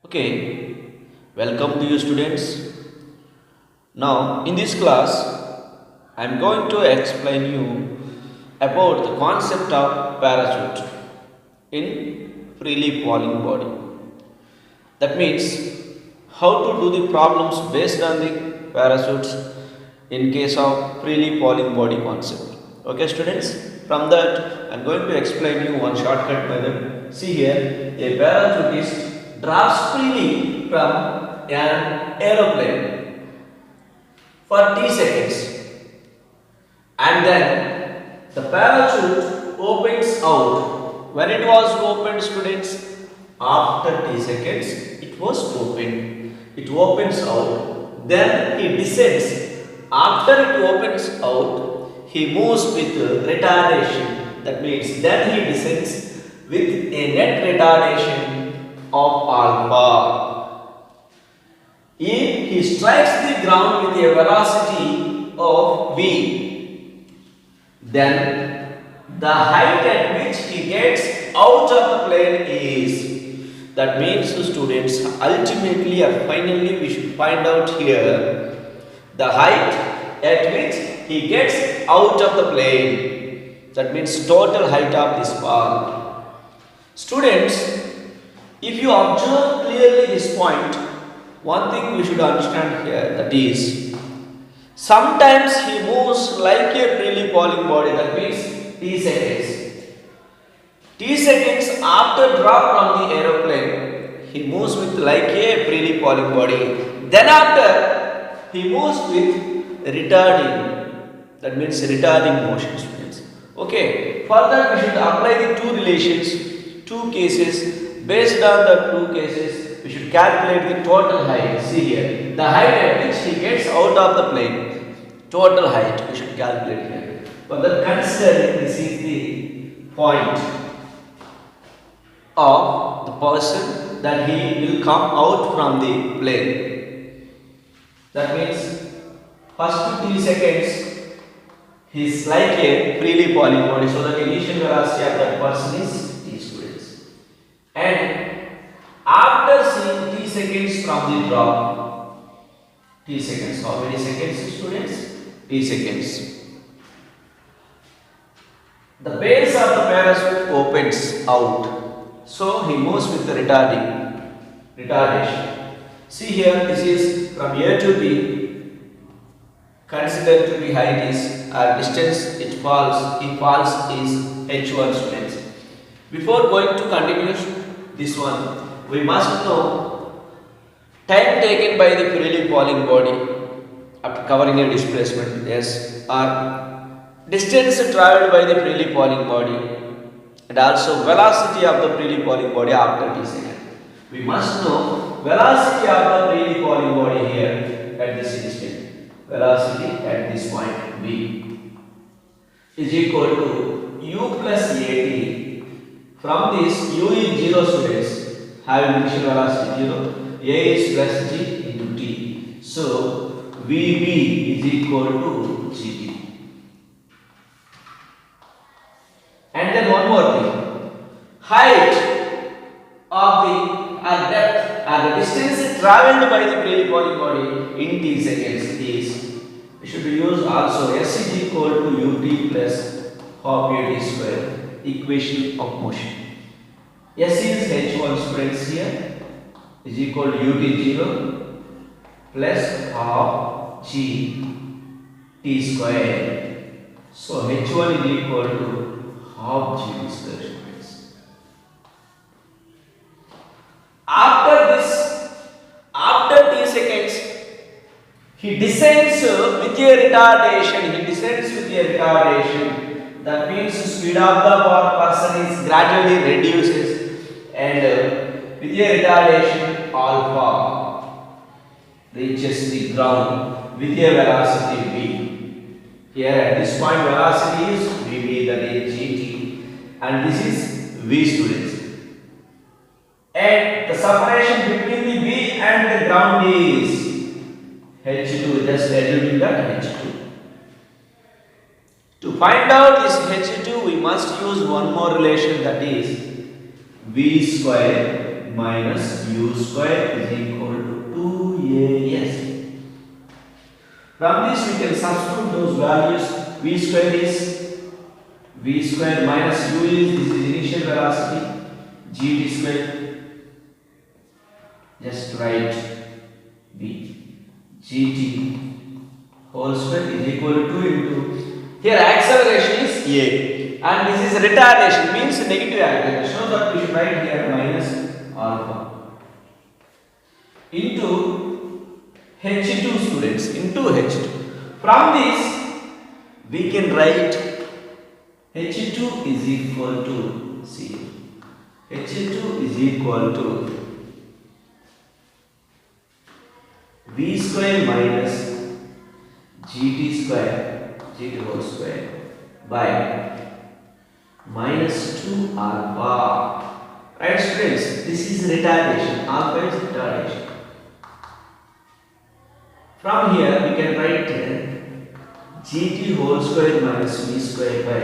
Okay, welcome to you students. Now, in this class, I am going to explain you about the concept of parachute in freely falling body. That means how to do the problems based on the parachutes in case of freely falling body concept. Okay, students. From that, I am going to explain you one shortcut method. See here, a parachutist drops freely from an aeroplane for T seconds, and then the parachute opens out. When it was opened, students, after T seconds, it was opened. It opens out. Then he descends. After it opens out, he moves with retardation. That means then he descends with a net retardation of alpha. If he strikes the ground with a velocity of v, then the height at which he gets out of the plane is. That means, students, ultimately or finally we should find out here the height at which he gets out of the plane. That means total height of this fall. Students, if you observe clearly this point, one thing we should understand here, that is, sometimes he moves like a freely falling body, that means T seconds. T seconds after drop from the aeroplane, he moves with like a freely falling body. Then after, he moves with retarding, that means retarding motion, students. Okay, further we should apply the two relations, two cases. Based on the two cases, we should calculate the total height. See here, the height at which he gets out of the plane, total height we should calculate here. Further, consider this is the point of the person that he will come out from the plane. That means first 3 seconds he is like a freely falling body, so the initial velocity of that person is t, students. And after seeing t seconds from the drop, t seconds, how many seconds, students? T seconds. The base of the parachute opens out. So he moves with the retardation. See here, this is from A to B. Considered to be height is distance he falls is h1, students. Before going to continue this one, we must know time taken by the freely falling body after covering a displacement, yes, or distance traveled by the freely falling body, and also velocity of the freely falling body after t seconds. We must know velocity of the freely falling body here at this instant. Velocity at this point v is equal to u plus at. From this, u is 0, students, having initial velocity 0, a is plus g into t. So vb is equal to gt. And then one more thing, height of the depth or the distance traveled by the freely falling body in t seconds is, it should be used also, s is equal to ut plus half at square, equation of motion. S is h1, students, here is equal to ut 0 plus half g t square. So h1 is equal to half g square, students. After this, after t seconds, he descends with a retardation. That means speed of the person is gradually reduces, and with a retardation alpha reaches the ground with a velocity v. Here at this point velocity is vv, that is gt, and this is v, students. And the separation between the v and the ground is h2, just assuming that h2. To find out this h2, we must use one more relation, that is v square minus u square is equal to 2as. From this we can substitute those values. V square is v square minus u is, this is initial velocity, gt square, just write v gt whole square is equal to 2 into, here acceleration is a and this is retardation, means negative acceleration, so that we should write here minus alpha into h2 students, into h2. From this we can write h2 is equal to, see, h2 is equal to v square minus gt square, gt whole square by minus 2 alpha. Right students, this is retardation, alpha is retardation. From here we can write gt whole square minus v square by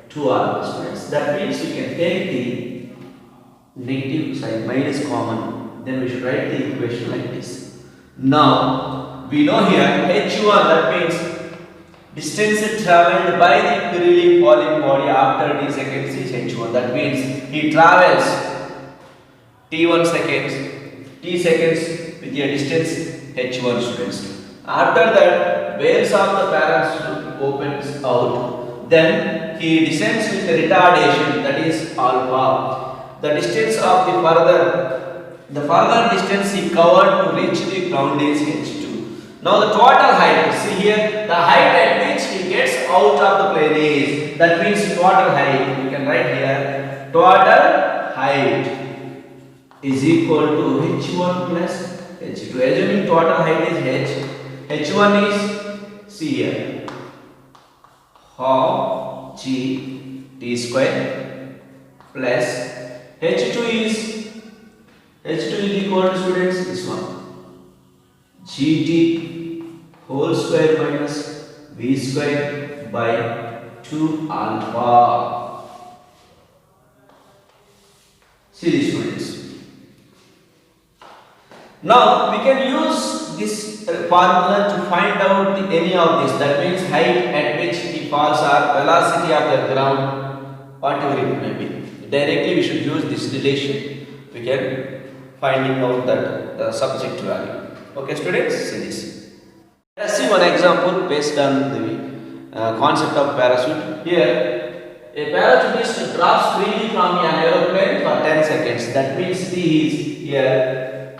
2 alpha students. That means we can take the negative side minus common, then we should write the equation like this. Now we know here h1, that means distance traveled by the equally falling body after t seconds is h1. That means he travels t1 seconds, t seconds with a distance h1 students. After that, bales of the parachute opens out. Then he descends with the retardation, that is alpha. The distance of the further distance he covered to reach the ground is h2. Now the total height, see here, the height at which he gets out of the plane is, that means total height, we can write here, total height is equal to h1 plus h2. Assuming total height is h, h1 is, see here, half g t square plus h2 is equal to students, this one, gt whole square minus v square by 2 alpha. See these students. Now we can use this formula to find out any of this, that means height at which he falls or velocity of the ground, whatever it may be. Directly we should use this relation, we can finding out that the subject value. Okay students, see this. Let's see one example based on the concept of parachute. Here a parachutist drops freely from an aeroplane for 10 seconds. That means T is here,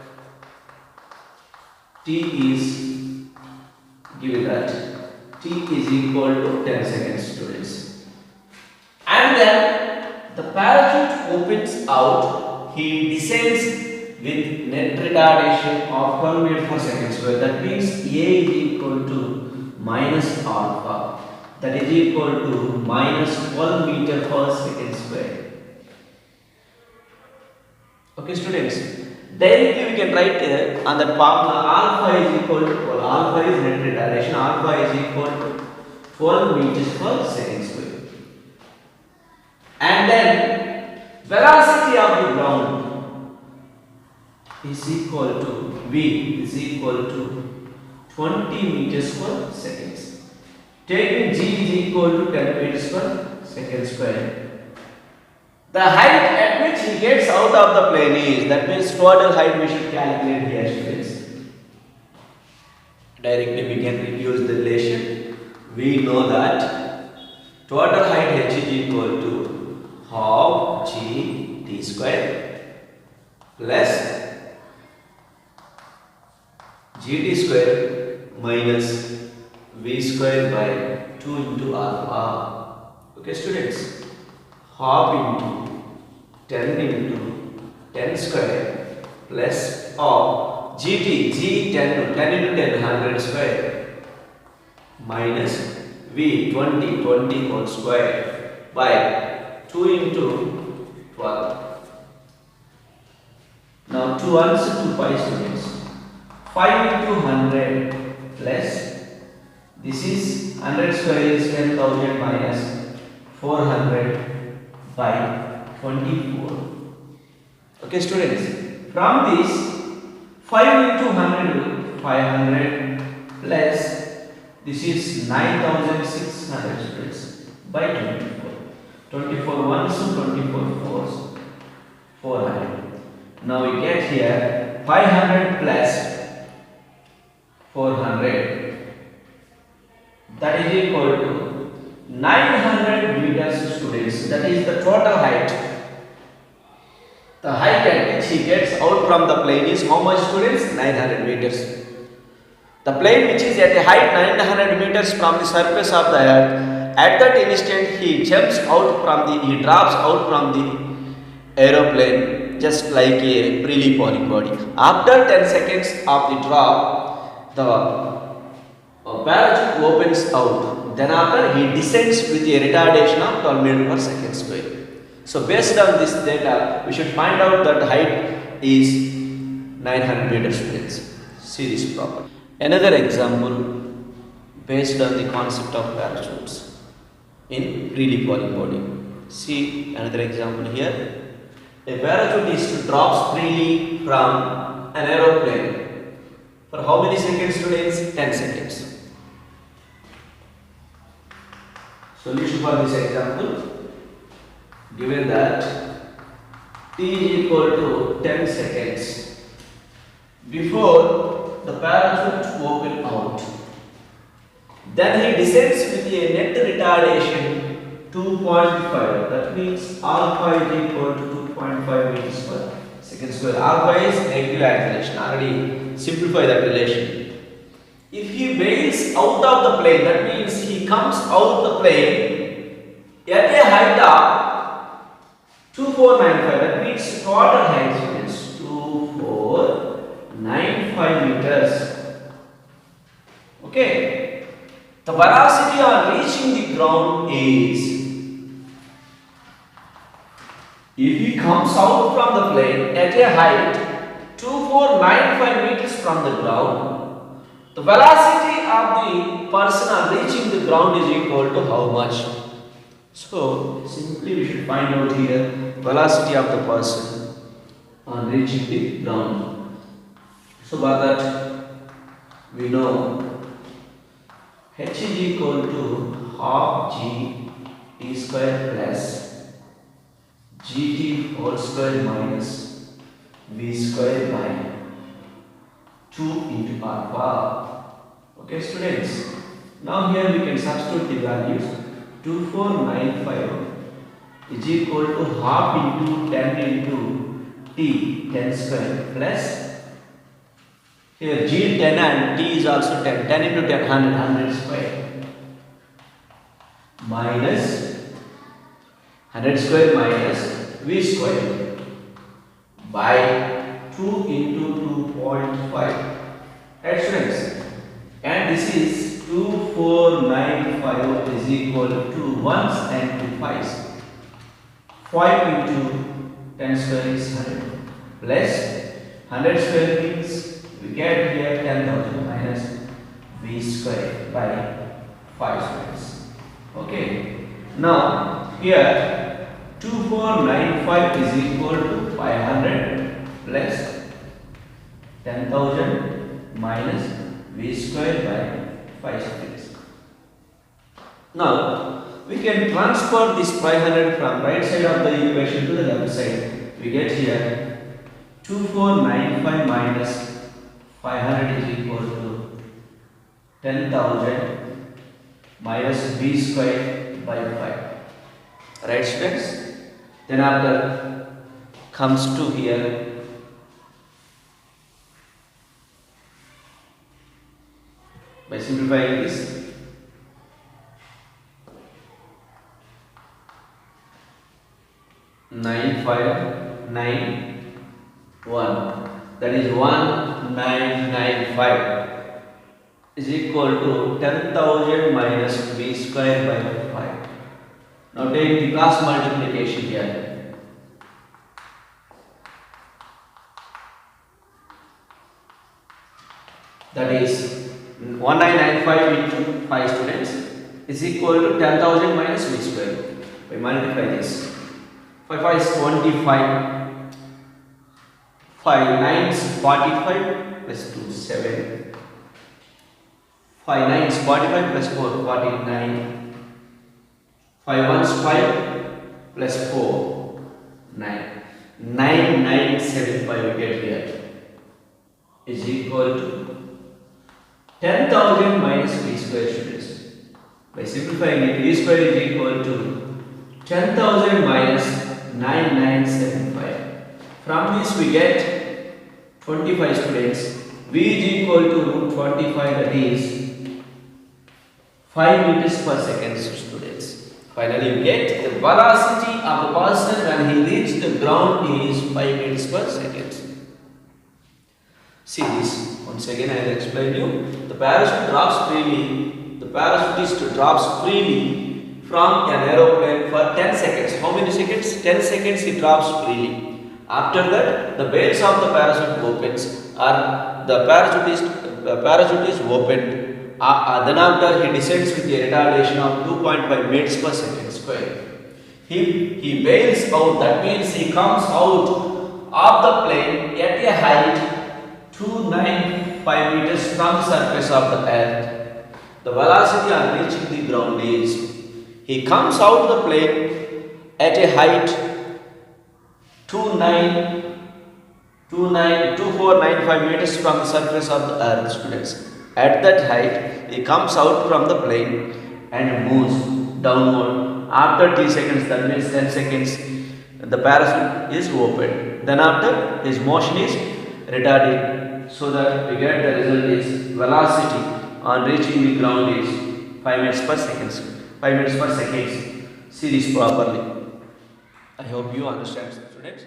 T is given that T is equal to 10 seconds students. And then the parachute opens out, he descends with net retardation of 12 meters per second square. That means A is equal to minus alpha, that is equal to minus 12 meters per second square. Okay students, directly we can write on that formula, alpha is equal to 12, alpha is net retardation, alpha is equal to 12 meters per second square. And then velocity of the ground is equal to, v is equal to 20 meters per second. Taking g is equal to 10 meters per second square. The height at which he gets out of the plane is, that means total height we should calculate here students. Directly we can use the relation. We know that total height h is equal to half g t square plus gt square minus v square by 2 into alpha. Okay students, half into 10 into 10 square plus of gt, g 10 into 10 100 square minus v 20 whole square by 2 into 12. Now 2 ones to 5 students. 5 into 100 plus, this is 100 square is 10,000 minus 400 by 24. Okay, students. From this 5 into 100, 500 plus this is 9600 students by 24. 24 ones, 24 fours, 400. Now we get here 500 plus 400, that is equal to 900 meters students. That is the total height. The height at which he gets out from the plane is how much students? 900 meters. The plane which is at a height 900 meters from the surface of the earth, at that instant he drops out from the aeroplane just like a freely falling body. After 10 seconds of the drop, the parachute opens out. Then after he descends with a retardation of 12 meters per second square. So based on this data, we should find out that height is 900 meters students. See this properly. Another example based on the concept of parachutes in freely falling body. See another example here. A parachutist drops freely from an aeroplane for how many seconds students? 10 seconds. Solution for this example. Given that t is equal to 10 seconds before the parachute open out, then he descends with a net retardation 2.5. That means alpha is equal to 2.5 meters per second square. Alpha is negative acceleration. Already simplify that relation. If he bails out of the plane, that means he comes out the plane at a height of 2495. That means total height is 2495 meters. Okay. The velocity on reaching the ground is, if he comes out from the plane at a height 2495 meters from the ground, the velocity of the person on reaching the ground is equal to how much? So simply we should find out here velocity of the person on reaching the ground. So by that we know h is equal to half g t square plus gt whole square minus v square by 2 into alpha. Okay students, now here we can substitute the values. 2495 is equal to half into 10 into t 10 square plus here g 10 and t is also 10. 10 into 10 100 square minus 100 square minus v square by 2 into 2.5. Right students, and this is 2495 is equal to 1s and 2 5s. 5 into 10 square is 100 plus 100 square means we get here 10,000 minus v square by 5 squares. Okay. Now here 2495 is equal to 500 plus 10,000 minus v square by 5 squares. Now we can transfer this 500 from right side of the equation to the left side. We get here 2495 minus 500 is equal to 10,000 minus v square by 5. Right students? Then after comes to here by simplifying this, nine five nine one, that is 1995 is equal to 10,000 minus v square by 5. Now take the cross multiplication here. That is 1995 into 5 students is equal to 10,000 minus v square. We multiply this. 5 is 25 5 nines 45 plus 2 7. 5 nines 45 plus 4 49. 5 ones 5 plus 4 9. 9975 we get here is equal to 10,000 minus v square students. By simplifying it, v square is equal to 10,000 minus 9975. From this we get 25 students. V is equal to root 25, that is 5 meters per second students. Finally we get the velocity of the person when he reaches the ground is 5 meters per second. See this. Once again I will explain you. The parachute drops freely. The parachutist drops freely from an aeroplane for 10 seconds. How many seconds? 10 seconds he drops freely. After that, the bales of the parachute opens, or the parachute is opened. Then after he descends with a retardation of 2.5 meters per second square. He bails out. That means he comes out of the plane at a height 295 meters from the surface of the earth. The velocity on reaching the ground is, he comes out of the plane at a height 2495 meters from the surface of the earth, students. At that height, he comes out from the plane and moves downward. After t seconds, that means 10 seconds, the parachute is opened. Then after, his motion is retarded, so that we get the result is velocity on reaching the ground is 5 meters per second. 5 meters per second. See this properly. I hope you understand, students.